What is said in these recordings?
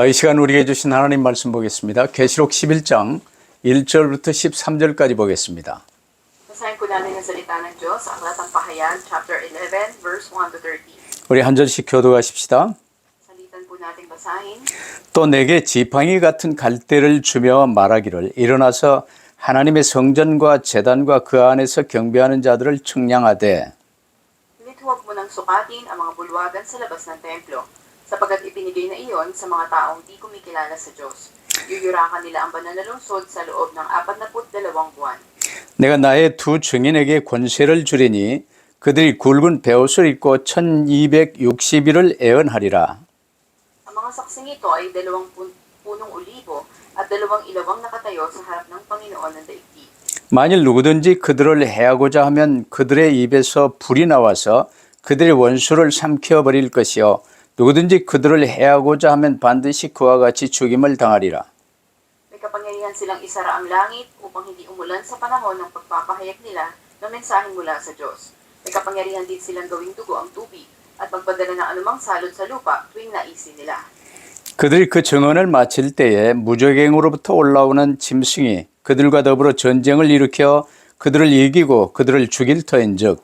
이 시간 우리에게 주신 하나님 말씀 보겠습니다. 계시록 11장 1절부터 13절까지 보겠습니다. Basahin po namin ang salita ng Diyos sa Aklat ng Pahayag, chapter 11, verse 1 to 13. 우리 한 절씩 교도하십시다. Salitan po natin basahin. 또 내게 지팡이 같은 갈대를 주며 말하기를 일어나서 하나님의 성전과 제단과 그 안에서 경배하는 자들을 측량하되 Ngunit huwag mo nang sukatin ang mga bulwagan sa labas ng templo, sapagkat ibinigay na iyon sa mga taong di kumikilala sa Diyos. Yuyurakan nila ang banal na lungsod sa loob ng 42 buwan. 내가 나의 두 증인에게 권세를 주리니 그들이 굵은 베옷을 입고 1260일을 애언하리라. Ang mga saksing ito ay 2 punong olibo at 2 ilawang nakatayo sa harap ng Panginoon ng daigdig. 만일 누구든지 그들을 해하고자 하면 그들의 입에서 불이 나와서 그들의 원수를 삼켜버릴 것이요 누구든지 그들을 해하고자 하면 반드시 그와 같이 죽임을 당하리라. May kapangyarihan silang isara ang langit upang hindi umulan sa panahon ng pagpapahayag nila ng mensaheng mula sa Diyos. May kapangyarihan din silang gawing dugo ang tubig at magpadala ng anumang salot sa lupa tuwing naisin nila. 그들이 그 증언을 마칠 때에 무적행으로부터 올라오는 짐승이 그들과 더불어 전쟁을 일으켜 그들을 이기고 그들을 죽일 터인즉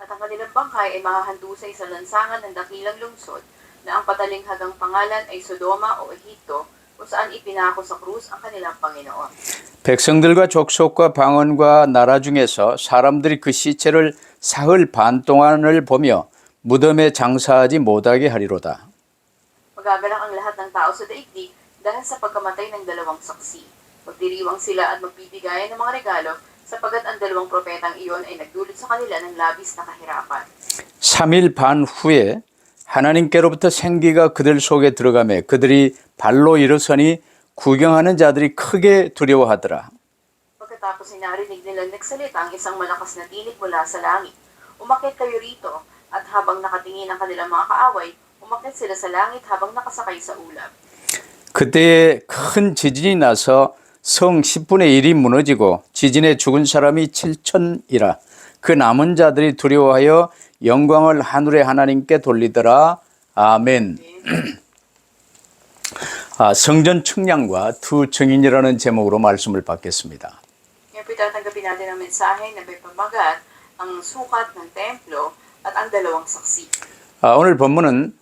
At ang kanilang bangkay ay mahahandusay sa lansangan ng dakilang lungsod na ang patalinghgang pangalan ay Sodoma o Ehipto kung saan ipinako sa krus ang kanilang Panginoon. 백성들과 족속과 방언과 나라 중에서 사람들이 그 시체를 사흘 반 동안을 보며 무덤에 장사하지 못하게 하리로다. Magagalak ang lahat ng tao sa daigdig dahil sa pagkamatay ng 2 saksi. Magdiriwang sila at magbibigayan ng mga regalo sapagat ang 2 propetang iyon ay nagdulot sa kanila ng labis na kahirapan. 3일 반 후에 하나님께로부터 생기가 그들 속에 들어가매 그들이 발로 일어서니 구경하는 자들이 크게 두려워하더라. Pagkatapos ay narinig nila nagsalita ang isang malakas na tinig mula sa langit. Umakyat kayo rito at habang nakatingin ang kanilang mga kaaway, umakyat sila sa langit habang nakasakay sa ulap. 그때에 큰 지진이 나서 성 10분의 1이 무너지고 지진에 죽은 사람이 7천이라. 그 남은 자들이 두려워하여 영광을 하늘의 하나님께 돌리더라. 아멘. 성전 측량과 두 증인이라는 제목으로 말씀을 받겠습니다. Ngayon po tatanggapin natin ang mensahe na may pamagat ang sukat ng templo at ang 2 saksi. 오늘 본문은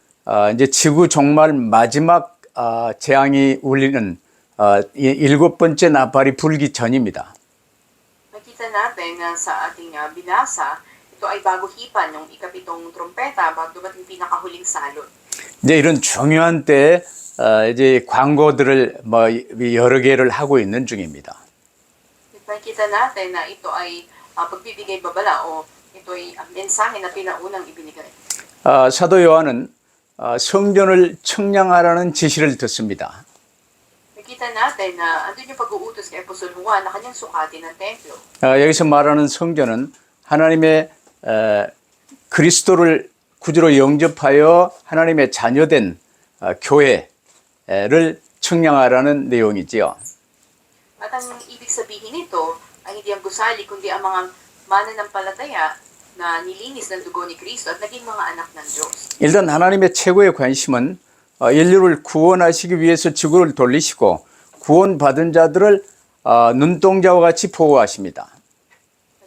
이제 지구 종말 마지막 재앙이 울리는 7번째 나팔이 불기 전입니다. Nakita natin na sa ating binasa, ito ay bago hipan yung ikapitong trompeta bago dumating pinakahuling salot. 이제 이런 중요한 때에 이제 광고들을 여러 개를 하고 있는 중입니다. Nakita natin na ito ay pagbibigay babala o ito ay mensahe na pinaunang ibinigay. 사도 요한은 성전을 측량하라는 지시를 듣습니다. Nakita natin na andun yung pag-uutos kay Apostol Juan na kanyang sukatin ng templo. 여기서 말하는 성전은 하나님의 그리스도를 구주로 영접하여 하나님의 자녀된 교회를 측량하라는 내용이지요. At ang ibig sabihin nito ay hindi ang gusali kundi ang mga mananampalataya na nilinis ng dugo ni Kristo at naging mga anak ng Diyos. 일단 하나님의 최고의 관심은 인류를 구원하시기 위해서 지구를 돌리시고 구원받은 자들을 눈동자와 같이 보호하십니다.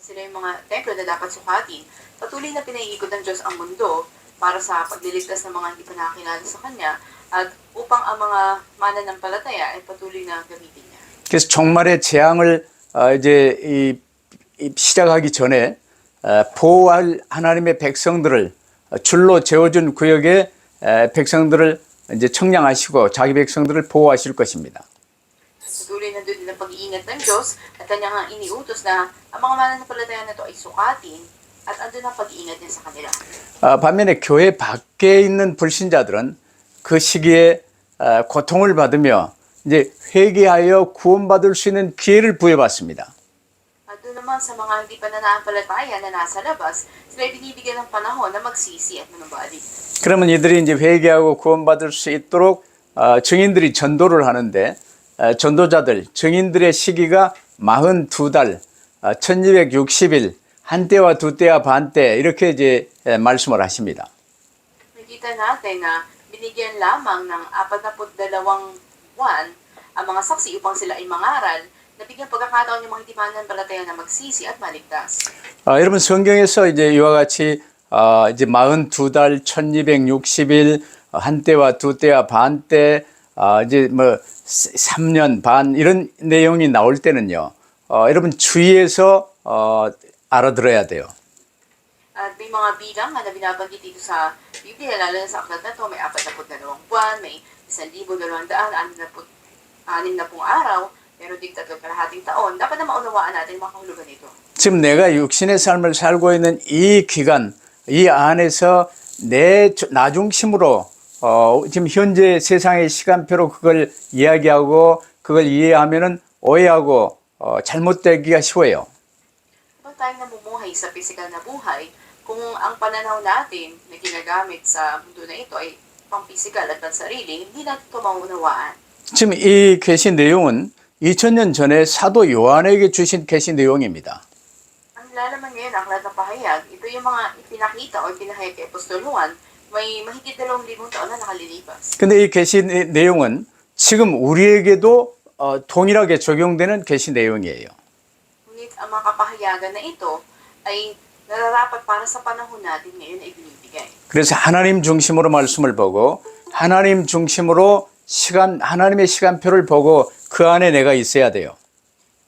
Sila yung mga templo na dapat sukatin. Patuloy na pinaiikot ng Diyos ang mundo para sa pagliligtas ng mga hindi pa nakakilala sa Kanya at upang ang mga mananampalataya ay patuloy na gamitin niya. 그래서 종말의 재앙을 이제 시작하기 전에 보호할 하나님의 백성들을 줄로 재워준 구역의 백성들을 이제 측량하시고 자기 백성들을 보호하실 것입니다. Patuloy na doon ng pag-iingat ng Diyos at Kanyang iniutos na ang mga mananampalataya na ito ay sukatin at andun ang pag-iingat niya sa kanila. 반면에 교회 밖에 있는 불신자들은 그 시기에 고통을 받으며 이제 회개하여 구원받을 수 있는 기회를 부여받습니다. At doon naman sa mga hindi pa nananampalataya na nasa labas, sila ay binibigyan ng panahon na magsisi at manumbalik. 그러면 이들이 이제 회개하고 구원받을 수 있도록 증인들이 전도를 하는데 전도자들, 증인들의 시기가 42달, 1260일, 한 때와 두 때와 반 때 이렇게 이제 말씀을 하십니다. Nakita natin na binigyan lamang ng 42 buwan ang mga saksi upang sila ay mangaral na bigyan pagkakataon yung mga hindi mananampalataya na magsisi at maligtas. 여러분 성경에서 이제 이와 같이 이제 42달 1260일 한 때와 두 때와 반 때 이제 뭐 3년 반 이런 내용이 나올 때는요. 여러분 주의해서 알아들어야 돼요. At may mga bilang na binabanggit dito sa Biblia, lalo na sa aklat na ito, may 42 buwan, may 1,260 araw, meron din 3 kalahating taon. Dapat na maunawaan natin ang mga kahulugan nito. 지금 내가 육신의 삶을 살고 있는 이 기간, 이 안에서 나 중심으로 지금 현재 세상의 시간표로 그걸 이야기하고 그걸 이해하면은 오해하고 잘못되기가 쉬워요. Kapag tayong namumuhay sa pisikal na buhay, kung ang pananaw natin na ginagamit sa mundo na ito ay pang-pisikal at pansarili, hindi natin ito maunawaan. 지금 이 계시 내용은 2000년 전에 사도 요한에게 주신 계시 내용입니다. Ang lalaman ngayon, ang aklat ng pahayag, ito yung mga ipinakita o ipinahayag kay Apostol Juan, may mahigit 2,000 taon na nakalilipas. 근데 이 계시 내용은 지금 우리에게도 동일하게 적용되는 계시 내용이에요. Ngunit ang mga kapahayagan na ito ay nararapat para sa panahon natin ngayon ay binibigay. 그래서 하나님 중심으로 말씀을 보고 하나님 중심으로 하나님의 시간표를 보고 그 안에 내가 있어야 돼요.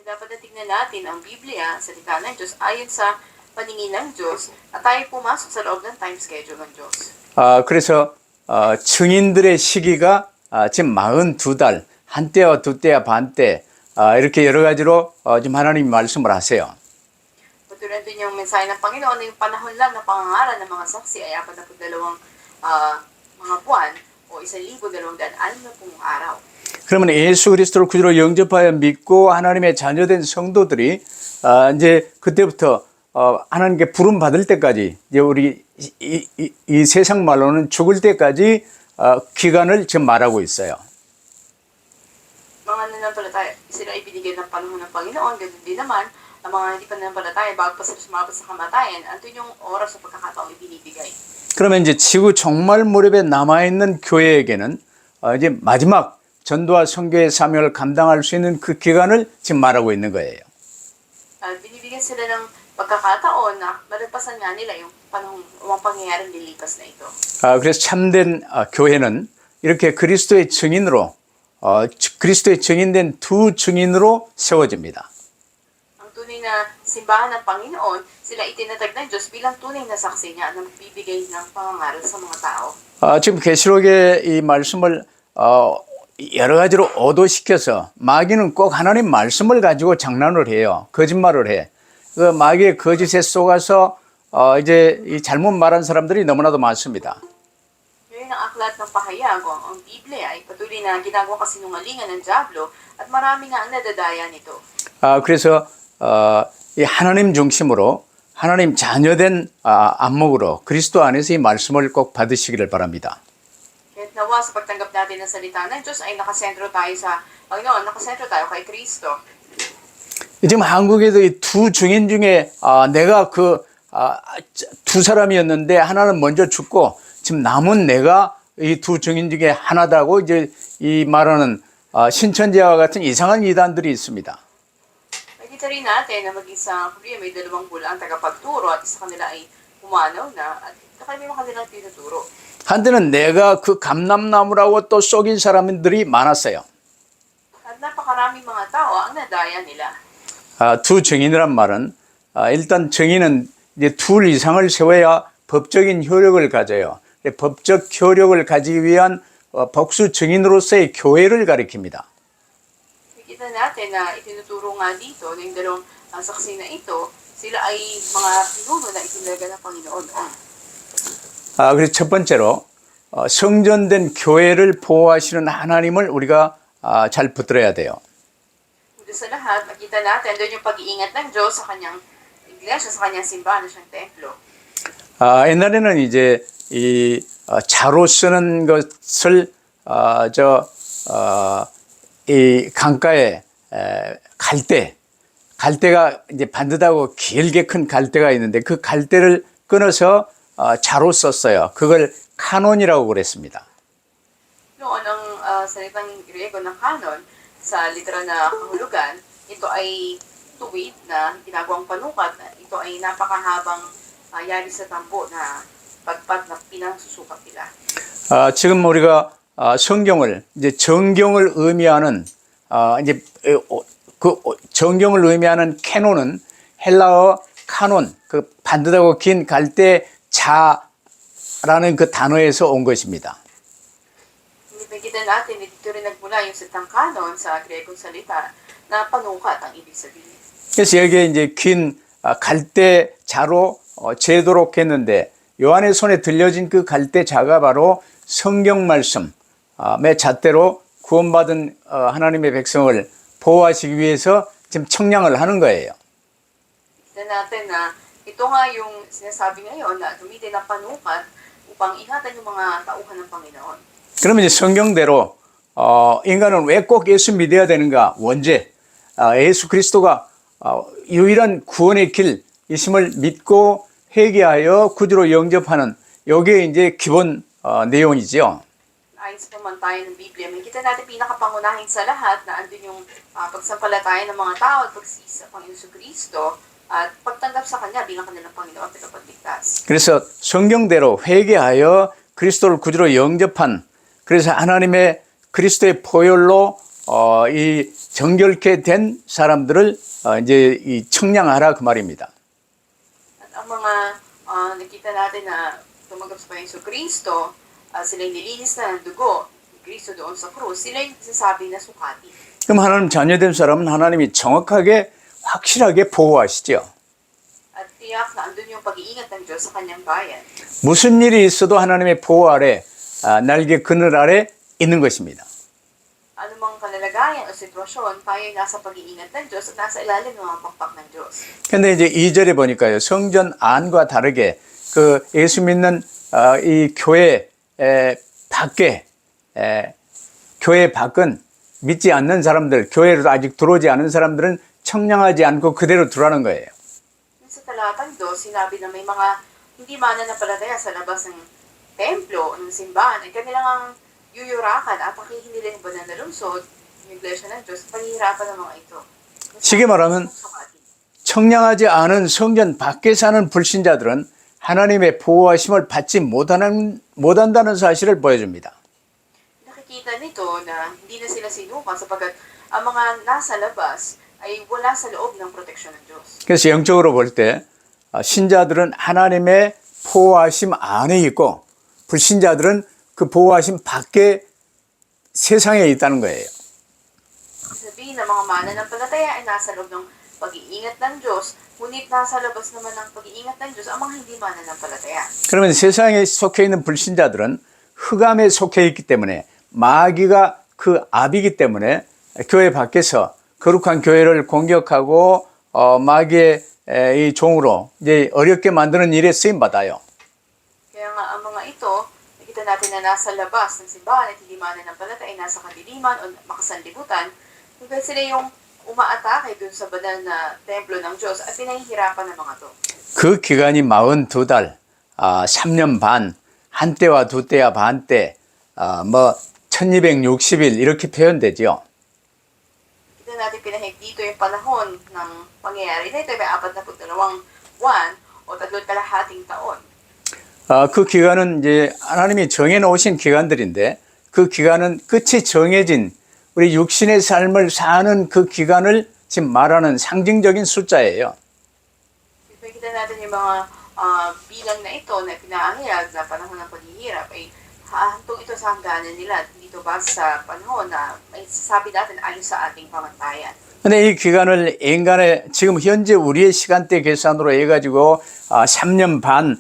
Dapat na tingnan natin ang Biblia, salita ng Diyos, ayon sa paningin ng Diyos, at tayo pumasok sa loob ng time schedule ng Diyos. 그래서 증인들의 시기가 지금 42달, 한 때와 두 때와 반 때, 이렇게 여러 가지로 지금 하나님이 말씀을 하세요. Tulad din yung mensahe ng Panginoon, yung panahon lang na pangangaral ng mga saksi ay 42 mga buwan o 1,260 araw. 그러면 예수 그리스도를 구주로 영접하여 믿고 하나님의 자녀된 성도들이 이제 그때부터 하나님께 부름 받을 때까지 이제 우리 이 세상 말로는 죽을 때까지 기간을 지금 말하고 있어요. Mga nananampalataya, sila ay binigyan ng panahon ng Panginoon, ganun din naman, ang mga hindi pa nananampalataya, bago pa sila sumabot sa kamatayan, andun yung oras sa pagkakataong ibinibigay. 그러면 이제 지구 종말 무렵에 남아있는 교회에게는 이제 마지막 전도와 선교의 사명을 감당할 수 있는 그 기간을 지금 말하고 있는 거예요. Binibigyan sila ng pagkakataon na malagpasan nga nila yung panahon, mga pangyayaring lilipas na ito. 그래서 참된 교회는 이렇게 그리스도의 증인으로 그리스도의 증인된 두 증인으로 세워집니다. Ang tunay na simbahan ng Panginoon, sila itinatag ng Diyos bilang tunay na saksi niya na magbibigay ng pangangaral sa mga tao. 지금 계시록의 이 말씀을 여러 가지로 오도시켜서 마귀는 꼭 하나님 말씀을 가지고 장난을 해요. 거짓말을 해. 그 마귀의 거짓에 속아서 이제 이 잘못 말한 사람들이 너무나도 많습니다. Ngayon ang aklat ng pahayag, ang Biblia ay patuloy na ginagawa kasinungalingan ng Diablo at marami nga ang nadadaya nito. 그래서 이 하나님 중심으로 하나님 자녀된 안목으로 그리스도 안에서 이 말씀을 꼭 받으시기를 바랍니다. Kahit nawa sa pagtanggap natin ng salita ng Diyos ay nakasentro tayo sa Panginoon, nakasentro tayo kay Kristo. 지금 한국에도 이 두 증인 중에 내가 그 두 사람이었는데 하나는 먼저 죽고 지금 남은 내가 이 두 증인 중에 하나다고 이제 이 말하는 신천지와 같은 이상한 이단들이 있습니다. Nakita rin natin na maging sa Korea may 2 bulang tagapagturo at isa kanila ay pumanaw na at nakalimutan kanilang tinuturo. 한때는 내가 그 감람나무라고 또 속인 사람들이 많았어요. At napakaraming mga tao ang nadaya nila. 두 증인이란 말은 일단 증인은 이제 둘 이상을 세워야 법적인 효력을 가져요. 법적 효력을 가지기 위한 복수 증인으로서의 교회를 가리킵니다. Nakita natin na itinuturo nga dito ng 2 saksi na ito, sila ay mga pinuno na itinalaga ng Panginoon. 그래서 첫 번째로 성전된 교회를 보호하시는 하나님을 우리가 잘 붙들어야 돼요. Dito sa lahat, makita natin doon yung pag-iingat ng Diyos sa kanyang iglesia, sa kanyang simbahan, sa siyang templo. 옛날에는 이제 이 자로 쓰는 것을 이 강가에 갈대가 이제 반듯하고 길게 큰 갈대가 있는데 그 갈대를 끊어서 자로 썼어요. 그걸 카논이라고 그랬습니다. Noon ang salitang Griego na kanon sa literal na kahulugan, ito ay tuwid na ginagawang panukat. Ito ay napakahabang yari sa tambo na pagpad na pinangsusukat nila. 지금 우리가 성경을 이제 정경을 의미하는 이제 정경을 의미하는 캐논은 헬라어 카논, 그 반듯하고 긴 갈대 자라는 그 단어에서 온 것입니다. Nakikita natin, dito rin nagmula yung salitang kanon sa Gregong salita na panukat ang ibig sabihin. 그래서 여기에 이제 긴 갈대 자로 재도록 했는데 요한의 손에 들려진 그 갈대 자가 바로 성경 말씀의 잣대로 구원받은 하나님의 백성을 보호하시기 위해서 지금 청량을 하는 거예요. Kita natin na ito nga yung sinasabi ngayon na gamitin ang panukat upang ingatan yung mga tauhan ng Panginoon. 그러면 이제 성경대로 인간은 왜 꼭 예수 믿어야 되는가? 원죄. 예수 그리스도가 유일한 구원의 길이심을 믿고 회개하여 구주로 영접하는 요게 이제 기본 내용이죠. Ayon sa pamantayan ng Biblia, makikita natin pinakapangunahin sa lahat na andun yung pagsampalataya ng mga tao at pagsisi sa Panginoon Kristo at pagtanggap sa Kanya bilang kanilang Panginoon at tagapagligtas. 그래서 성경대로 회개하여 그리스도를 구주로 영접한 그래서 하나님의 그리스도의 보혈로 이 정결케 된 사람들을 이제 이 청량하라 그 말입니다. At ang mga nakita natin na tumanggap sa Panginoon Kristo, sila yung nilinis na ng dugo ni Kristo doon sa krus, sila yung sasabi na sukati. 그럼 하나님 자녀된 사람은 하나님이 정확하게 확실하게 보호하시죠. At tiyak na andun yung pag-iingat ng Diyos sa kanyang bayan. 무슨 일이 있어도 하나님의 보호 아래 날개 그늘 아래 있는 것입니다. Anumang kalalagayan o sitwasyon, tayo ay nasa pag-iingat ng Diyos at nasa ilalim ng mga pakpak ng Diyos. 근데 이제 2절에 보니까요. 성전 안과 다르게 그 예수 믿는 이 교회 밖에 교회 밖은 믿지 않는 사람들, 교회로 아직 들어오지 않은 사람들은 청량하지 않고 그대로 두라는 거예요. Sa talatang 2, sinabi na may mga hindi mananampalataya sa labas ng templo o ng simbahan ay kanilang ang yuyurakan at pakihinilin ba na nalungsod yung iglesia ng Diyos at pahihirapan ng mga ito. 쉽게 말하면 청량하지 않은 성전 밖에 사는 불신자들은 하나님의 보호하심을 받지 못한다는 사실을 보여줍니다. Nakikita nito na hindi na sila sinuka sapagkat ang mga nasa labas ay wala sa loob ng proteksyon ng Diyos. 그래서 영적으로 볼 때 신자들은 하나님의 보호하심 안에 있고 불신자들은 그 보호하심 밖에 세상에 있다는 거예요. Sabihin na mga mananampalataya ay nasa loob ng pag-iingat ng Diyos, ngunit nasa labas naman ng pag-iingat ng Diyos ang mga hindi mananampalataya. 그러면 세상에 속해 있는 불신자들은 흑암에 속해 있기 때문에 마귀가 그 압이기 때문에 교회 밖에서 거룩한 교회를 공격하고 마귀의 이 종으로 이제 어렵게 만드는 일에 쓰임 받아요. Kaya nga ang mga ito, nakita natin na nasa labas ng simbahan at hindi mananampalataya ay nasa kadiliman o makasanlibutan, kaya sila yung umaatake dun sa banal na templo ng Diyos at pinahihirapan ng mga to. 그 기간이 42달, 3년 반, 한때와 두때와 반때, 뭐 1260일 이렇게 표현되죠. Kita natin pinahig dito yung panahon ng pangyayari na ito ay 42 buwan o 3.5 taon. 그 기간은 이제 하나님이 정해놓으신 기간들인데 그 기간은 끝이 정해진 우리 육신의 삶을 사는 그 기간을 지금 말하는 상징적인 숫자예요. Kita natin yung mga bilang na ito na pinaahayag na panahon ng paghihirap ay hantong ito sa hangganan nila dito ba sa panahon na may sasabi natin ayon sa ating pamantayan. 근데 이 기간을 인간의 지금 현재 우리의 시간대 계산으로 해가지고 3년 반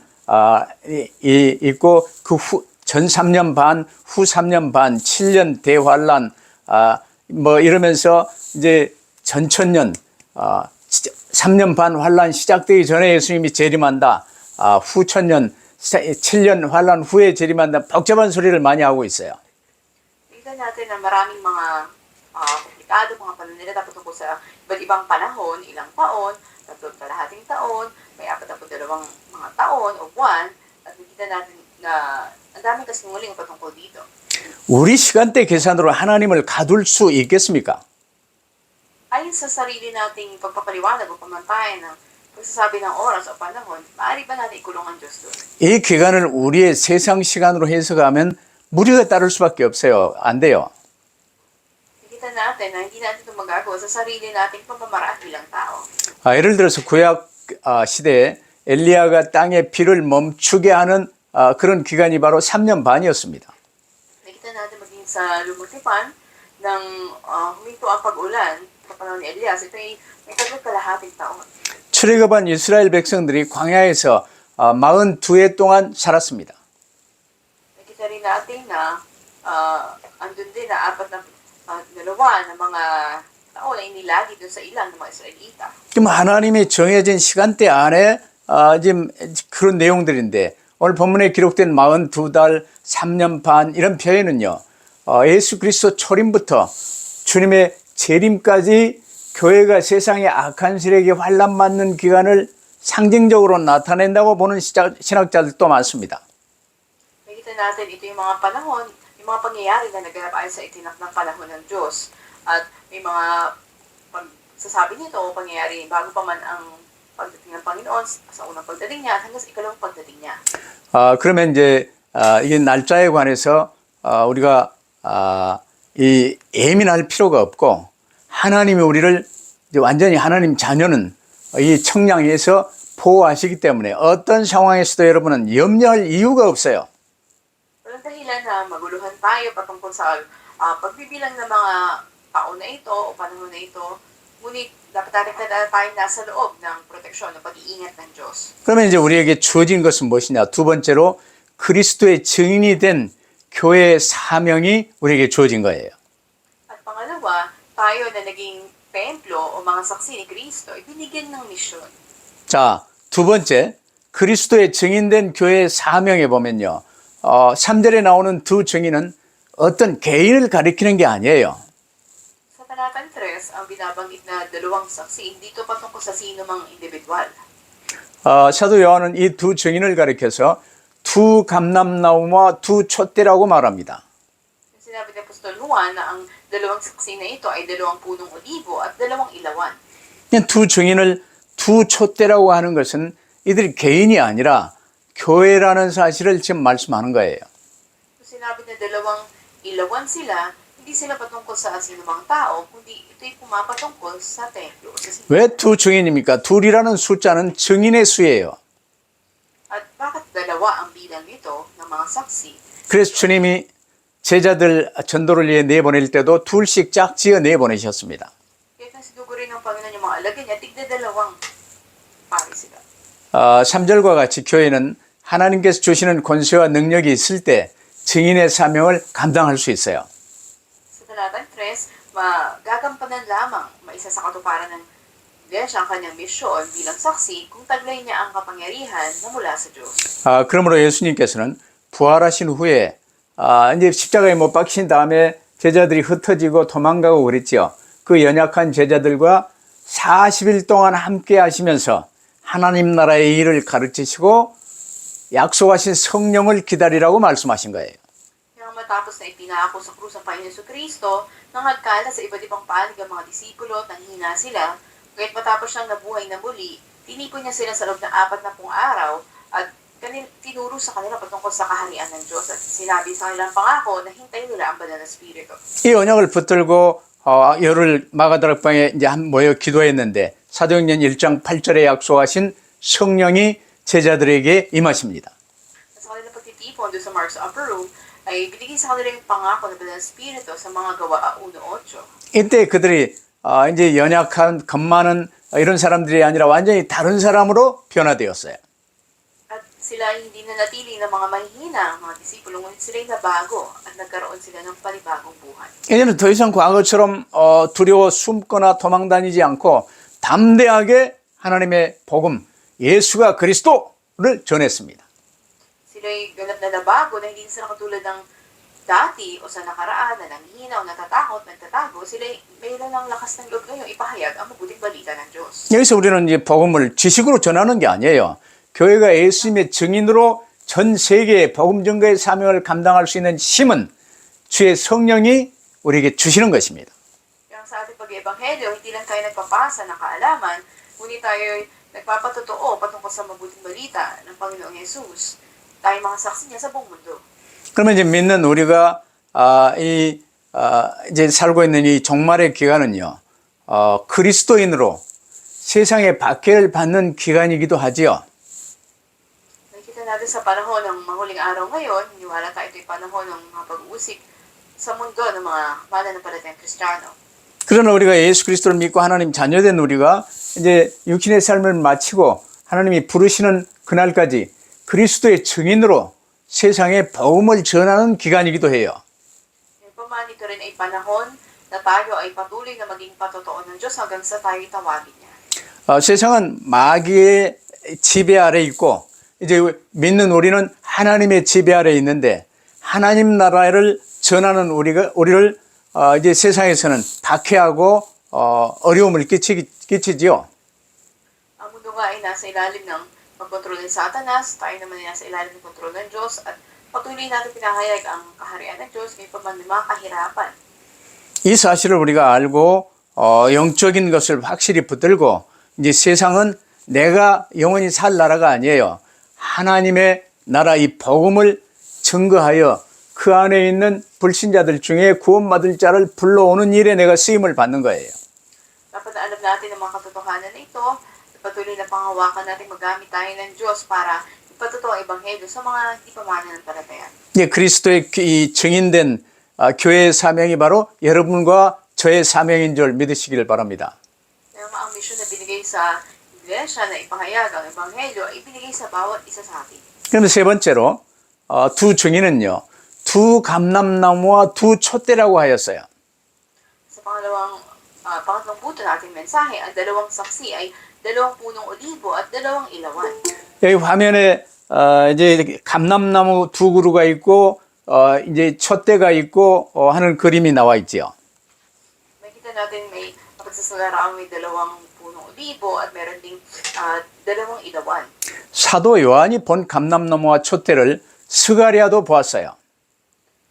있고 그 후 전 3년 반, 후 3년 반, 7년 대환란 뭐 이러면서 이제 전천년 3년 반 환란 시작되기 전에 예수님이 재림한다. 후천년 7년 환란 후에 재림한다. 복잡한 소리를 많이 하고 있어요. Tingnan natin na maraming mga komplikado, mga pananalita patungkol sa iba't ibang panahon, ilang taon, 3.5 taon, may 42 mga taon o buwan, at nakita natin na ang daming kasinungaling patungkol dito. 우리 시간대 계산으로 하나님을 가둘 수 있겠습니까? Ayon sa sarili nating pagpapaliwanag o pamantayan ng pagsasabi ng oras o panahon, maaari ba natin ikulong ang Diyos doon? 이 기간을 우리의 세상 시간으로 해석하면 무리가 따를 수밖에 없어요. 안 돼요. Nakita natin na hindi natin ito magagawa sa sarili nating pamamaraan bilang tao. 예를 들어서 구약 시대에 엘리야가 땅에 비를 멈추게 하는 그런 기간이 바로 3년 반이었습니다. Nakita natin maging sa lumang tipan ng huminto ang pag-ulan sa panahon ni Elias. Ito ay may tatlong kalahating taon. 출애굽한 이스라엘 백성들이 광야에서 42해 동안 살았습니다. Nakita rin natin na andun din na dalawa na mga taon na inilagi doon sa ilang ng mga Israelita. 그럼 하나님이 정해진 시간대 안에 지금 그런 내용들인데 오늘 본문에 기록된 42달 3년 반 이런 표현은요. 예수 그리스도 초림부터 주님의 재림까지 교회가 세상의 악한 세력에 환란 맞는 기간을 상징적으로 나타낸다고 보는 신학자들도 많습니다. Nakita natin ito yung mga panahon, yung mga pangyayari na naganap ayon sa itinak ng panahon ng Diyos. At may mga pagsasabi nito o pangyayari bago pa man ang pagdating ng Panginoon sa unang pagdating niya at hanggang sa ikalawang pagdating niya. 그러면 이제 이 날짜에 관해서 우리가 이 예민할 필요가 없고 하나님이 우리를 이제 완전히 하나님 자녀는 이 청량에서 보호하시기 때문에 어떤 상황에서도 여러분은 염려할 이유가 없어요. Walang dahilan na maguluhan tayo patungkol sa pagbibilang ng mga taon na ito o panahon na ito. Ngunit dapat natin tayo nasa loob ng proteksyon, ng pag-iingat ng Diyos. 그러면 이제 우리에게 주어진 것은 무엇이냐? 두 번째로 그리스도의 증인이 된 교회의 사명이 우리에게 주어진 거예요. At pangalawa, tayo na naging templo o mga saksi ni Kristo ay binigyan ng misyon. 자, 두 번째, 그리스도의 증인된 교회의 사명에 보면요. 3절에 나오는 두 증인은 어떤 개인을 가리키는 게 아니에요. Sa talatang 3, ang binabanggit na dalawang saksi, hindi ito patungkol sa sino mang individual. 사도 요한은 이 두 증인을 가리켜서 두 감람나무와 두 촛대라고 말합니다. Sinabi ni Apostol Juan na ang dalawang saksi na ito ay dalawang punong olibo at dalawang ilawan. 두 증인을 두 촛대라고 하는 것은 이들이 개인이 아니라 교회라는 사실을 지금 말씀하는 거예요. Sinabi na dalawang ilawan sila, hindi sila patungkol sa sinumang tao, kundi ito'y pumapatungkol sa templo o sa simbahan. 왜 두 증인입니까? 둘이라는 숫자는 증인의 수예요. At bakit dalawa ang bilang nito ng mga saksi? 그래서 주님이 제자들 전도를 위해 내보낼 때도 둘씩 짝지어 내보내셨습니다. Kaya nasidugo rin ng Panginoon yung mga alagad niya, tigda dalawang pari sila. 3절과 같이 교회는 하나님께서 주시는 권세와 능력이 있을 때 증인의 사명을 감당할 수 있어요. Sa talatang 3, magagampanan lamang maisa sa katuparan ng Diyos ang kanyang misyon bilang saksi kung taglay niya ang kapangyarihan na mula sa Diyos. 그러므로 예수님께서는 부활하신 후에 이제 십자가에 못 박힌 다음에 제자들이 흩어지고 도망가고 그랬죠. 그 연약한 제자들과 40일 동안 함께 하시면서 하나님 나라의 일을 가르치시고 약속하신 성령을 기다리라고 말씀하신 거예요. Kaya matapos na ipinako sa krus ang Panginoon Kristo, nangagkala sa iba't ibang panig ang mga disipulo at nanghina sila, kahit matapos siyang nabuhay na muli, tinipon niya sila sa loob ng 40 araw at tinuro sa kanila patungkol sa kaharian ng Diyos at sinabi sa kanilang pangako na hintayin nila ang banal na Espiritu. 이 언약을 붙들고 열흘 마가다락방에 이제 모여 기도했는데 사도행전 1장 8절에 약속하신 성령이 제자들에게 임하십니다. Sa kanilang pagtitipon doon sa Mark's Upper Room, ay binigay sa kanila yung pangako na banal na Espiritu sa mga gawa 1:8. 이때 그들이 이제 연약한 겁 많은 이런 사람들이 아니라 완전히 다른 사람으로 변화되었어요. At sila ay hindi na natili ng mga mahihina, mga disipulo, ngunit sila ay nabago at nagkaroon sila ng panibagong buhay. 이제는 더 이상 과거처럼 두려워 숨거나 도망다니지 않고 담대하게 하나님의 복음 예수가 그리스도를 전했습니다. Sila ay ganap na nabago na hindi sila katulad ng dati o sa nakaraan na nanghihina o natatakot, nagtatago. Sila ay mayroon ng lakas ng loob ngayong ipahayag ang mabuting balita ng Diyos. 여기서 우리는 이제 복음을 지식으로 전하는 게 아니에요. 교회가 예수님의 증인으로 전 세계의 복음 전가의 사명을 감당할 수 있는 힘은 주의 성령이 우리에게 주시는 것입니다. Kaya sa ating pag-ebanghelyo, hindi lang tayo nagpapasa ng kaalaman, ngunit tayo nagpapatotoo patungkol sa mabuting balita ng Panginoong Yesus. Tayo mga saksi niya sa buong mundo. 그러면 이제 믿는 우리가 이제 살고 있는 이 종말의 기간은요, 그리스도인으로 세상의 박해를 받는 기간이기도 하지요. Nakikita natin sa panahon ng mahuling araw ngayon, niwala tayo ito'y panahon ng mga pag-uusig sa mundo ng mga mananampalatayang Kristiyano. 그러나 우리가 예수 그리스도를 믿고 하나님 자녀된 우리가 이제 육신의 삶을 마치고 하나님이 부르시는 그날까지 그리스도의 증인으로 세상에 복음을 전하는 기간이기도 해요. Paman ito rin ay panahon na tayo ay patuloy na maging patotoo ng Diyos hanggang sa tayo tawagin niya. 세상은 마귀의 지배 아래 있고 이제 믿는 우리는 하나님의 지배 아래 있는데 하나님 나라를 전하는 우리를 이제 세상에서는 박해하고 어려움을 끼치지요. Ang mundo nga ay nasa ilalim ng pagkontrol ng Satanas, tayo naman ay nasa ilalim ng kontrol ng Diyos at patuloy natin pinahayag ang kaharian ng Diyos ngayon pa man may mga kahirapan. 이 사실을 우리가 알고 영적인 것을 확실히 붙들고 이제 세상은 내가 영원히 살 나라가 아니에요. 하나님의 나라 이 복음을 증거하여 그 안에 있는 불신자들 중에 구원받을 자를 불러오는 일에 내가 쓰임을 받는 거예요. Dapat na alam natin ang mga katotohanan na ito, patuloy na panghawakan natin magamit tayo ng Diyos para ipatotoo ang ebanghelyo sa mga hindi pa mananampalataya. 예, 그리스도의 이 증인된 교회의 사명이 바로 여러분과 저의 사명인 줄 믿으시기를 바랍니다. Kaya ang misyon na binigay sa iglesia na ipahayag ang ebanghelyo ay ibinigay sa bawat isa sa atin. 그럼 세 번째로 두 증인은요. 두 감람나무와 두 촛대라고 하였어요. Sa pangatlong buto ng ating mensahe, ang dalawang saksi ay dalawang punong olibo at dalawang ilawan. 여기 화면에 이제 감람나무 두 그루가 있고 이제 촛대가 있고 하는 그림이 나와 있지요. Makita natin may pagsasalaraang may dalawang punong olibo at meron ding dalawang ilawan. 사도 요한이 본 감람나무와 촛대를 스가랴도 보았어요.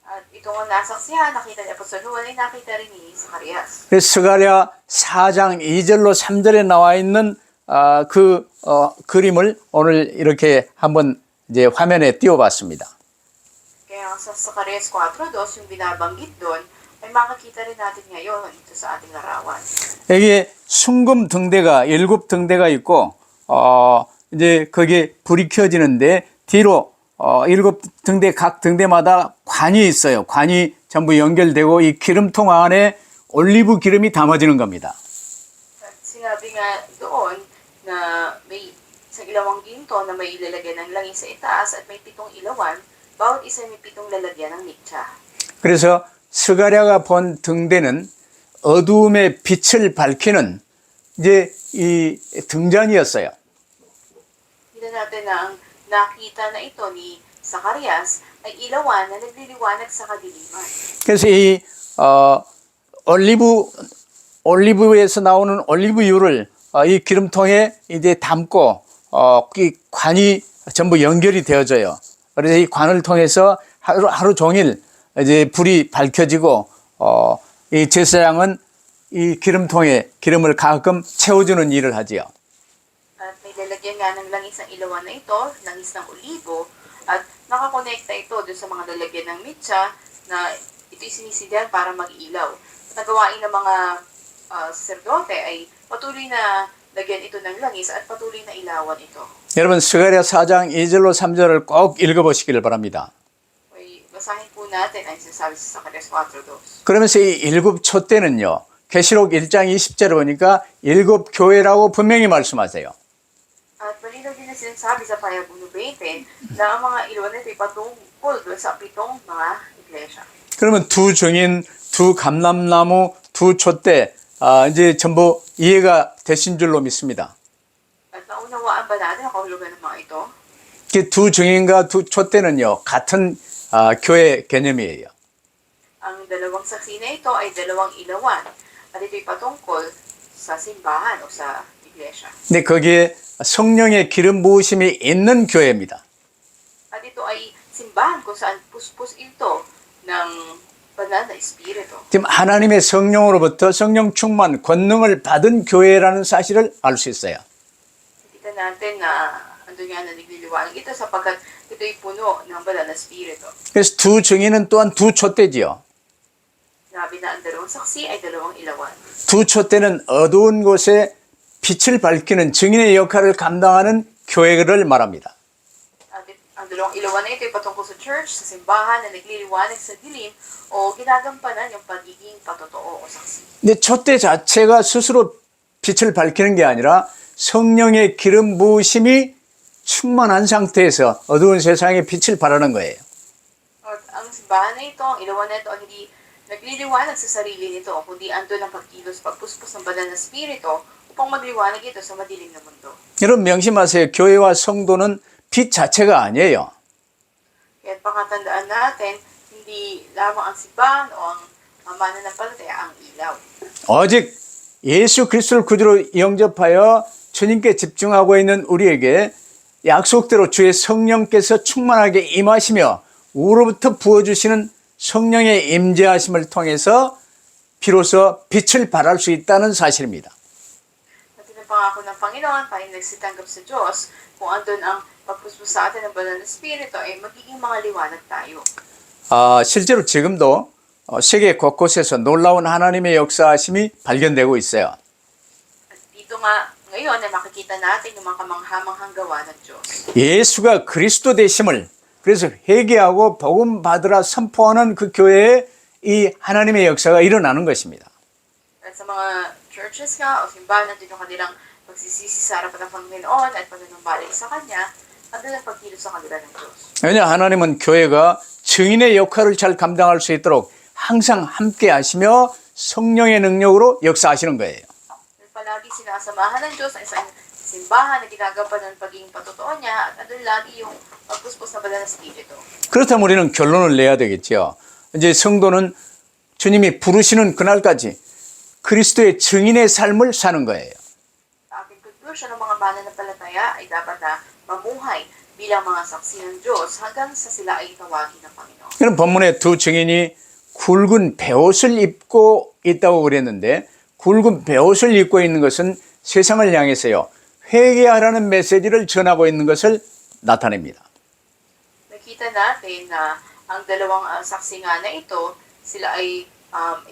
At ito nga nasaksihan, nakita ni Apostol Juan ay nakita rin ni Zacarias. 그래서 스가랴 4장 2절로 3절에 나와 있는 그 그림을 오늘 이렇게 한번 이제 화면에 띄워봤습니다. Kaya sa Zacarias 4:2, yung binabanggit doon, ay makikita rin natin ngayon ito sa ating larawan. 여기에 순금 등대가 7등대가 있고 이제 거기에 불이 켜지는데 뒤로 7등대 각 등대마다 관이 있어요. 관이 전부 연결되고 이 기름통 안에 올리브 기름이 담아지는 겁니다. At sinabi nga doon na may sa ilawang ginto na may ilalagyan ng langis sa itaas at may 7 ilawan, bawat isa may 7 lalagyan ng mitsa. 그래서 스가랴가 본 등대는 어두움의 빛을 밝히는 이제 이 등잔이었어요. Kita natin na ang nakita na ito ni Zacarias ay ilawan na nagliliwanag sa kadiliman. 그래서 이 올리브에서 나오는 올리브유를 이 기름통에 이제 담고 이 관이 전부 연결이 되어져요. 그래서 이 관을 통해서 하루 종일 이제 불이 밝혀지고 이 제사장은 이 기름통에 기름을 가끔 채워주는 일을 하지요. At may lalagyan nga ng langis ang ilawan na ito, langis ng olibo, at nakakonekta ito doon sa mga lalagyan ng mitsa na ito'y sinisidyan para mag-ilaw. Nagawain ng mga saserdote ay patuloy na lagyan ito ng langis at patuloy na ilawan ito. 여러분 스가랴 4장 2절로 3절을 꼭 읽어보시기를 바랍니다. Okay, basahin po natin ang sinasabi sa Zacarias 4:2. 그러면서 이 7 촛대는요. 계시록 1장 20절에 보니까 7 교회라고 분명히 말씀하세요. At malinaw din na sinasabi sa Payabuno 20 na ang mga ilawan nito ay patungkol doon sa 7 mga iglesia. 그러면 두 증인, 두 감람나무, 두 촛대 이제 전부 이해가 되신 줄로 믿습니다. At naunawaan ba natin ang kahulugan ng mga ito? 두 증인과 두 촛대는요 같은 교회 개념이에요. Ang dalawang saksi na ito ay dalawang ilawan at ito'y patungkol sa simbahan o sa iglesia. 근데 거기에 성령의 기름 부으심이 있는 교회입니다. At ito ay simbahan kung saan puspos ito ng banal na espiritu. 지금 하나님의 성령으로부터 성령 충만, 권능을 받은 교회라는 사실을 알 수 있어요. Kita natin na ando nga na nagliliwanag ito sapagkat ito'y puno ng banal na espiritu. 그래서 두 증인은 또한 두 촛대지요. Sabi na ang dalawang saksi ay dalawang ilawan. 두 촛대는 어두운 곳에 빛을 밝히는 증인의 역할을 감당하는 교회를 말합니다. At ang dalawang ilawan na ito ay patungkol sa church, sa simbahan na nagliliwanag sa dilim o ginagampanan yung pagiging patotoo o saksi. 근데 촛대 자체가 스스로 빛을 밝히는 게 아니라 성령의 기름 부으심이 충만한 상태에서 어두운 세상에 빛을 발하는 거예요. At ang simbahan na ito, ang ilawan na ito, ang hindi nagliliwanag sa sarili nito, kundi ando ng pagkilos, pagpuspos ng banal na espiritu upang magliwanag ito sa madilim na mundo. 여러분 명심하세요. 교회와 성도는 빛 자체가 아니에요. Kaya pakatandaan natin, hindi lamang ang simbahan o ang mananampalataya ang ilaw. 오직 예수 그리스도를 구주로 영접하여 주님께 집중하고 있는 우리에게 약속대로 주의 성령께서 충만하게 임하시며 우로부터 부어주시는 성령의 임재하심을 통해서 비로소 빛을 발할 수 있다는 사실입니다. At pinapangako ng Panginoon, tayo nagsitanggap sa Diyos, kung andun ang pagpuspos sa atin ng banal na espiritu, ay magiging mga liwanag tayo. 실제로 지금도 세계 곳곳에서 놀라운 하나님의 역사하심이 발견되고 있어요. At dito nga, ngayon ay makikita natin yung mga kamanghamanghang gawa ng Diyos. 예수가 그리스도 되심을 그래서 회개하고 복음 받으라 선포하는 그 교회에 이 하나님의 역사가 일어나는 것입니다. At sa mga churches nga o simbahan natin yung kanilang pagsisisi sa harapan ng Panginoon at pananampalataya sa Kanya, andun ang pagkilos sa kanila ng Diyos. 왜냐 하나님은 교회가 증인의 역할을 잘 감당할 수 있도록 항상 함께 하시며 성령의 능력으로 역사하시는 거예요. Palagi sinasamahan ng Diyos ang isang simbahan na ginagampanan ng pagiging patotoo niya at andun lagi yung pagpuspos na banal na espiritu. 그렇다면 우리는 결론을 내야 되겠죠. 이제 성도는 주님이 부르시는 그날까지 그리스도의 증인의 삶을 사는 거예요. Sa aking conclusion, ng mga mananampalataya ay dapat na mamuhay bilang mga saksi ng Diyos hanggang sa sila ay tawagin ng Panginoon. 그럼 본문에 두 증인이 굵은 베옷을 입고 있다고 그랬는데 굵은 베옷을 입고 있는 것은 세상을 향해서요. 회개하라는 메시지를 전하고 있는 것을 나타냅니다. Nakita natin na ang dalawang saksi nga na ito, sila ay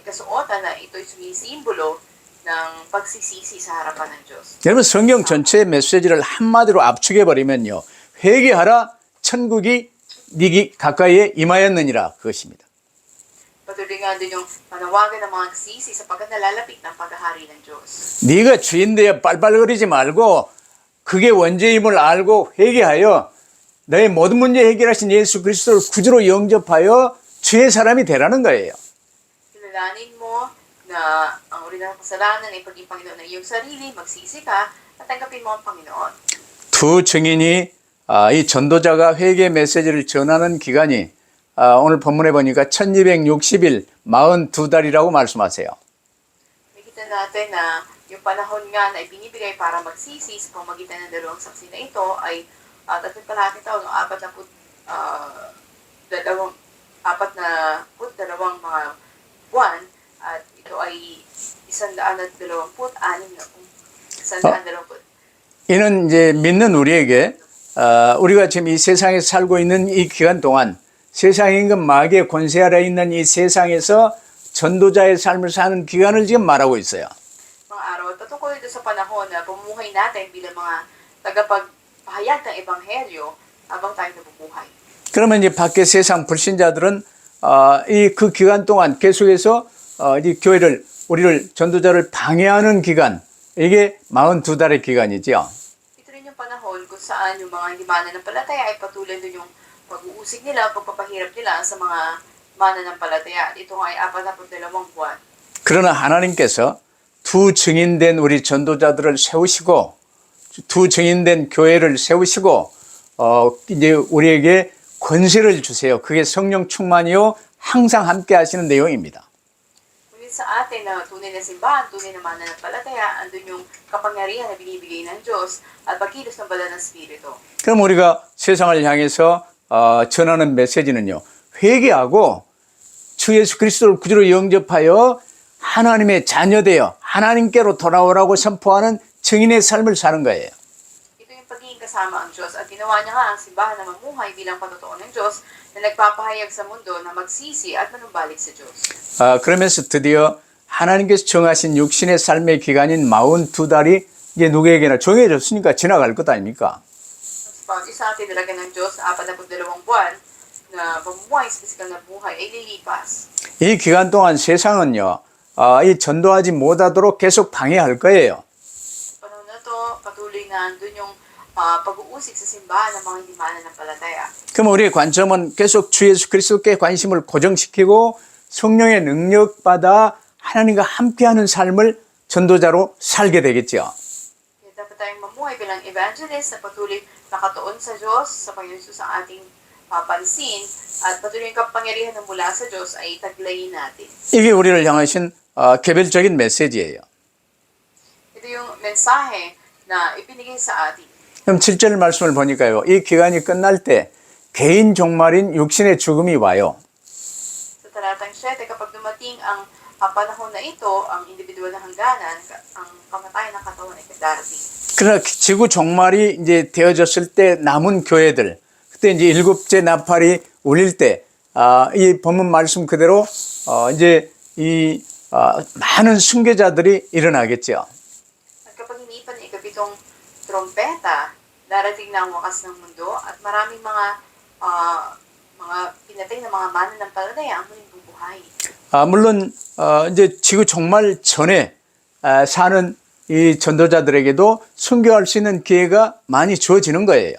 ikasuotan na ito'y sumisimbolo ng pagsisisi sa harapan ng Diyos. 여러분 성경 전체의 메시지를 한마디로 압축해버리면요. 회개하라 천국이 네 가까이에 임하였느니라 그것입니다. Patuloy nga din yung panawagan ng mga nagsisi sapagkat nalalapit ng paghahari ng Diyos. 네가 주인되어 빨빨거리지 말고 그게 원죄임을 알고 회개하여 너의 모든 문제 해결하신 예수 그리스도를 구주로 영접하여 주의 사람이 되라는 거예요. Kilalanin mo na ang uri ng kasalanan ay paging Panginoon ng iyong sarili, magsisi ka, at tanggapin mo ang Panginoon. 두 증인이 이 전도자가 회개 메시지를 전하는 기간이 오늘 본문에 보니까 1260일 42달이라고 말씀하세요. Nakita natin na yung panahon nga na ibinibigay para magsisi sa pamagitan ng dalawang saksi na ito ay 3 taon, 42 mga buwan, at ito ay 126 이는 이제 믿는 우리에게 우리가 지금 이 세상에 살고 있는 이 기간 동안 세상의 임금 마귀의 권세 아래 있는 이 세상에서 전도자의 삶을 사는 기간을 지금 말하고 있어요. mga araw. At patungkol ito sa panahon na pamumuhay natin bilang mga tagapagpahayag ng Ebanghelyo habang tayo nabubuhay. 그러면 이제 밖에 세상 불신자들은 그 기간 동안 계속해서 이 교회를 우리를 전도자를 방해하는 기간 이게 42달의 기간이죠. Ito rin yung panahon kung saan yung mga hindi mananampalataya ay patuloy doon yung pag-uusig nila, pagpapahirap nila sa mga mananampalataya. Ito nga ay 42 buwan. 그러나 하나님께서 두 증인된 우리 전도자들을 세우시고 두 증인된 교회를 세우시고 이제 우리에게 권세를 주세요. 그게 성령 충만이요 항상 함께 하시는 내용입니다. Ngunit sa atin na tunay na simbahan, tunay na mananampalataya, andun yung kapangyarihan na binibigay ng Diyos at pagkilos ng banal ng Espiritu. 그럼 우리가 세상을 향해서 전하는 메시지는요. 회개하고 주 예수 그리스도를 구주로 영접하여 하나님의 자녀되어 하나님께로 돌아오라고 선포하는 증인의 삶을 사는 거예요. Ito yung pagiging kasama ang Diyos at ginawa niya nga ang simbahan na mamuhay bilang patotoo ng Diyos na nagpapahayag sa mundo na magsisi at manumbalik sa Diyos. 그러면서 드디어 하나님께서 정하신 육신의 삶의 기간인 42달이 이제 누구에게나 정해졌으니까 지나갈 것 아닙니까? Sa bawat isa tinalaga ng Diyos, 42 buwan na pamumuhay sa pisikal na buhay ay lilipas. 이 기간 동안 세상은요, 이 전도하지 못하도록 계속 방해할 거예요. Panahon na to, patuloy na andun yung pag-uusig sa simbahan ng mga hindi mananampalataya. 그럼 우리의 관점은 계속 주 예수 그리스도께 관심을 고정시키고 성령의 능력 받아 하나님과 함께하는 삶을 전도자로 살게 되겠죠. Kaya dapat tayong mamuhay bilang evangelist na patuloy nakatuon sa Diyos, sa Panginoon sa ating pansin, at patuloy yung kapangyarihan na mula sa Diyos ay taglayin natin. 이게 우리를 향하신 개별적인 메시지예요. Ito yung mensahe na ipinigay sa atin. 그럼 7절 말씀을 보니까요. 이 기간이 끝날 때 개인 종말인 육신의 죽음이 와요. Sa talatang 7, kapag dumating ang panahon na ito, ang individual na hangganan, ang kamatayan ng katawan ay darating. 그러나 지구 종말이 이제 되어졌을 때 남은 교회들, 그때 이제 일곱째 나팔이 울릴 때, 이 본문 말씀 그대로 이제 이 많은 순교자들이 일어나겠죠. At kapag hinipan ang ikapitong trompeta, darating na ang wakas ng mundo at maraming mga pinatay na mga mananampalataya ang muling bubuhay. 물론 이제 지구 종말 전에 사는 이 전도자들에게도 순교할 수 있는 기회가 많이 주어지는 거예요.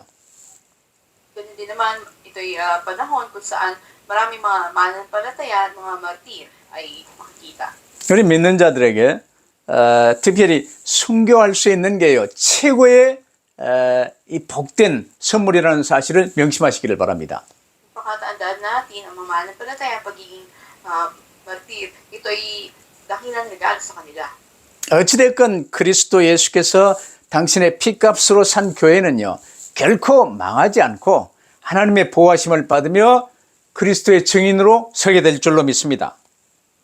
Ganun din naman, ito'y panahon kung saan maraming mga mananampalataya at mga martir ay makikita. 우리 믿는 자들에게 특별히 순교할 수 있는 게요 최고의 이 복된 선물이라는 사실을 명심하시기를 바랍니다. Pagkatandaan natin ang mga mananampalataya pagiging martir, ito'y dakilang regalo sa kanila. 어찌됐건 그리스도 예수께서 당신의 피값으로 산 교회는요 결코 망하지 않고 하나님의 보호하심을 받으며 그리스도의 증인으로 서게 될 줄로 믿습니다.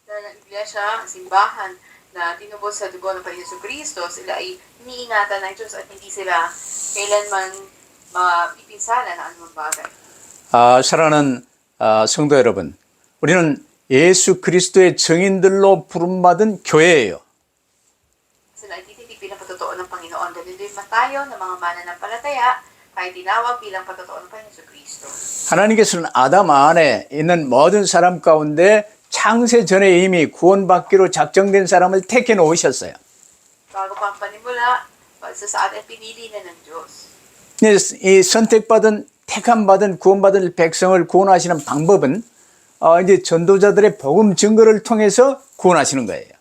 Dahil ang iglesia, ang simbahan na tinubos sa dugo ng Panginoon Kristo, sila ay iniingatan ng Diyos at hindi sila kailanman mapipinsala ng anumang bagay. 사랑하는 성도 여러분, 우리는 예수 그리스도의 증인들로 부름받은 교회예요. Sila ay tititig bilang patotoo ng Panginoon. Ganun din man tayo ng mga mananampalataya ay tinawag bilang patotoo ng Panginoon Kristo. 하나님께서는 아담 안에 있는 모든 사람 가운데 창세 전에 이미 구원받기로 작정된 사람을 택해 놓으셨어요. Bago pa ang panimula, sa atin pinili na ng Diyos. 이 선택받은 택함받은 구원받은 백성을 구원하시는 방법은 이제 전도자들의 복음 증거를 통해서 구원하시는 거예요.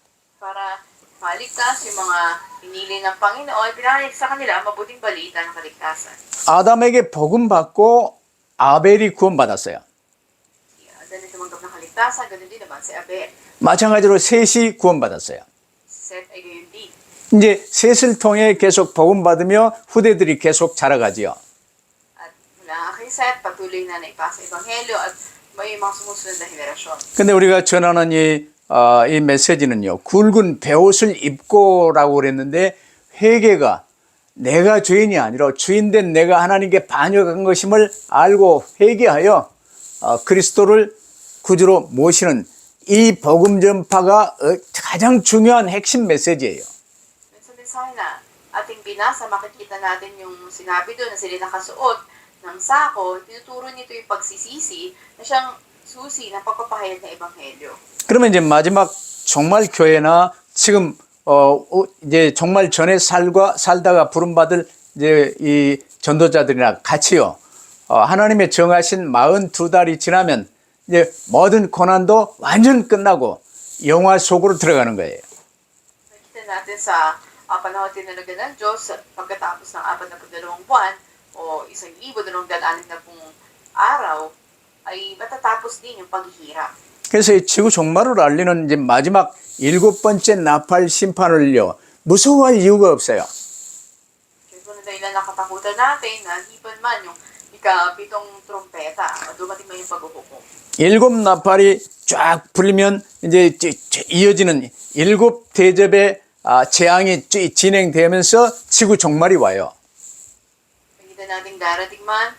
Para maligtas yung mga pinili ng Panginoon, pinahayag sa kanila ang mabuting balita ng kaligtasan. 아담에게 복음 받고 아벨이 구원받았어요. Dahil tumanggap ng kaligtasan, ganun din naman si Abel. 마찬가지로 셋이 구원받았어요. Si Seth ay gayon din. 이제 셋을 통해 계속 복음 받으며 후대들이 계속 자라가지요. At mula kay Seth, patuloy na naipasa Ebanghelyo at may mga sumusunod na henerasyon. 근데 우리가 전하는 이 메시지는요, 굵은 베옷을 입고라고 그랬는데, 회개가 내가 주인이 아니라 주인된 내가 하나님께 반역한 것임을 알고 회개하여 그리스도를 구주로 모시는 이 복음 전파가 가장 중요한 핵심 메시지예요. Sa mensahe na ating binasa, makikita natin yung sinabi doon na sila nakasuot ng sako, tinuturo nito yung pagsisisi na siyang susi ng pagpapahayag ng Ebanghelyo. 그러면 이제 마지막 종말 교회나 지금 이제 종말 전에 살다가 부름받을 이제 이 전도자들이나 같이요. 하나님의 정하신 42달이 지나면 이제 모든 고난도 완전 끝나고 영화 속으로 들어가는 거예요. Nakita natin sa panahon tinalaga ng Diyos pagkatapos ng 42 buwan o 1,260 araw ay matatapos din yung paghihirap. 그래서 이 지구 종말을 알리는 이제 마지막 7번째 나팔 심판을요. 무서워할 이유가 없어요. Kaya kung dahilan nakatakutan natin na hipan man yung ika-pitong trompeta o dumating man yung paghuhukom. 일곱 나팔이 쫙 불리면 이제 이어지는 일곱 대접의 재앙이 진행되면서 지구 종말이 와요. Nakita nating darating man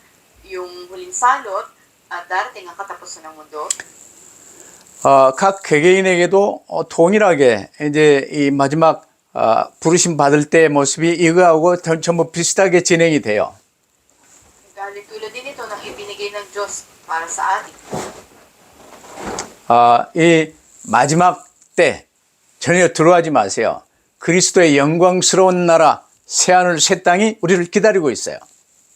yung huling salot at darating ang katapusan ng mundo. 각 개개인에게도 동일하게 이제 이 마지막 부르심 받을 때의 모습이 이거하고 전부 비슷하게 진행이 돼요. Dahil tulad din ito ng ibinigay ng Diyos para sa atin. 이 마지막 때 전혀 들어하지 마세요. 그리스도의 영광스러운 나라 새하늘 새 땅이 우리를 기다리고 있어요.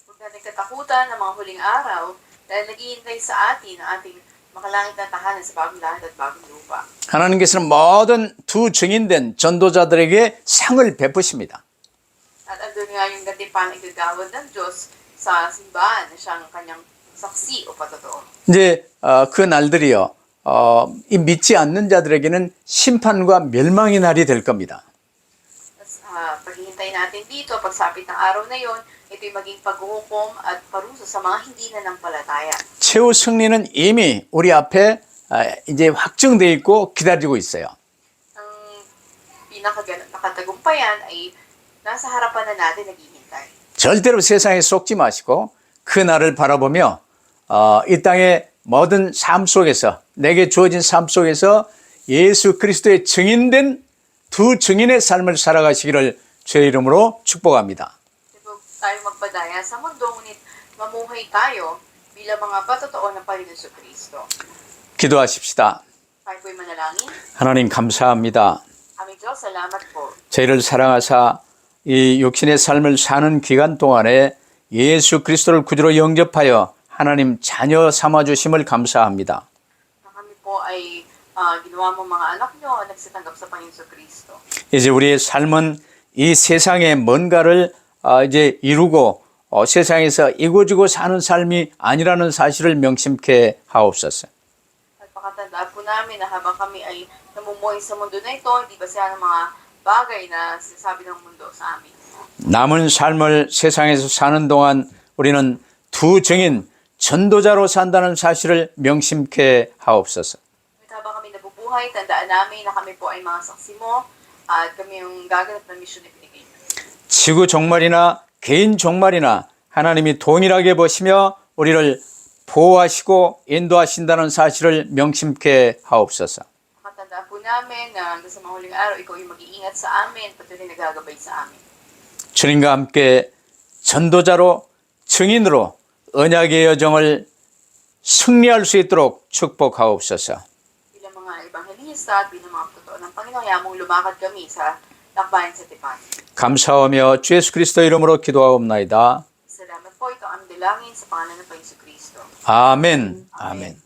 Huwag natin katakutan ng mga huling araw dahil naghihintay sa atin ang ating makalangit na tahanan sa bagong langit at bagong lupa. 하나님께서는 모든 두 증인된 전도자들에게 상을 베푸십니다. At andun nga yung gantipan igagawad ng Diyos sa simbahan na siyang kanyang saksi o patotoo. 이제 그 날들이요. 이 믿지 않는 자들에게는 심판과 멸망의 날이 될 겁니다. Paghihintay natin dito, pagsapit ng araw na yon, ito'y maging paghuhukom at parusa sa mga hindi nanampalataya. 최후 승리는 이미 우리 앞에 이제 확정되어 있고 기다리고 있어요. Ang nakatagumpayan ay nasa harapan na natin naghihintay. 절대로 세상에 속지 마시고 그 날을 바라보며 이 땅의 모든 삶 속에서 내게 주어진 삶 속에서 예수 그리스도의 증인된 두 증인의 삶을 살아가시기를 주의 이름으로 축복합니다. Huwag tayo magpadaya sa mundo, ngunit mamuhay tayo bilang mga patotoo ng Panginoon sa Kristo. 기도하십시다. Tayo po'y manalangin. 하나님 감사합니다. Aming Diyos, salamat po. 저희를 사랑하사 이 육신의 삶을 사는 기간 동안에 예수 그리스도를 구주로 영접하여 하나님 자녀 삼아주심을 감사합니다. Na kami po ay ginawa mo mga anak nyo at nagsitanggap sa Panginoon sa Kristo. 이제 우리의 삶은 이 세상에 뭔가를 이제 이루고 세상에서 이고지고 사는 삶이 아니라는 사실을 명심케 하옵소서. At pakatandaan po namin na habang kami ay namumuhay sa mundo na ito, hindi ba siya ng mga bagay na sinasabi ng mundo sa amin. 남은 삶을 세상에서 사는 동안 우리는 두 증인 전도자로 산다는 사실을 명심케 하옵소서. At habang kami nabubuhay, tandaan namin na kami po ay mga saksi mo at kami yung gaganap ng misyon na binigay mo. 지구 종말이나 개인 종말이나 하나님이 동일하게 보시며 우리를 보호하시고 인도하신다는 사실을 명심케 하옵소서. Pakatandaan po namin na hanggang sa mga huling araw, ikaw yung mag-iingat sa amin, patuloy nagagabay sa amin. 주님과 함께 전도자로 증인으로 언약의 여정을 승리할 수 있도록 축복하옵소서. Bilang mga ebanghelista at bilang mga totoo ng Panginoon, hayaan mong lumakad kami sa lakbayan sa tipan. 감사하며 주 예수 그리스도 이름으로 기도하옵나이다. Salamat po, ito ang dalangin sa pangalan ng Panginoon Kristo. 아멘. 아멘.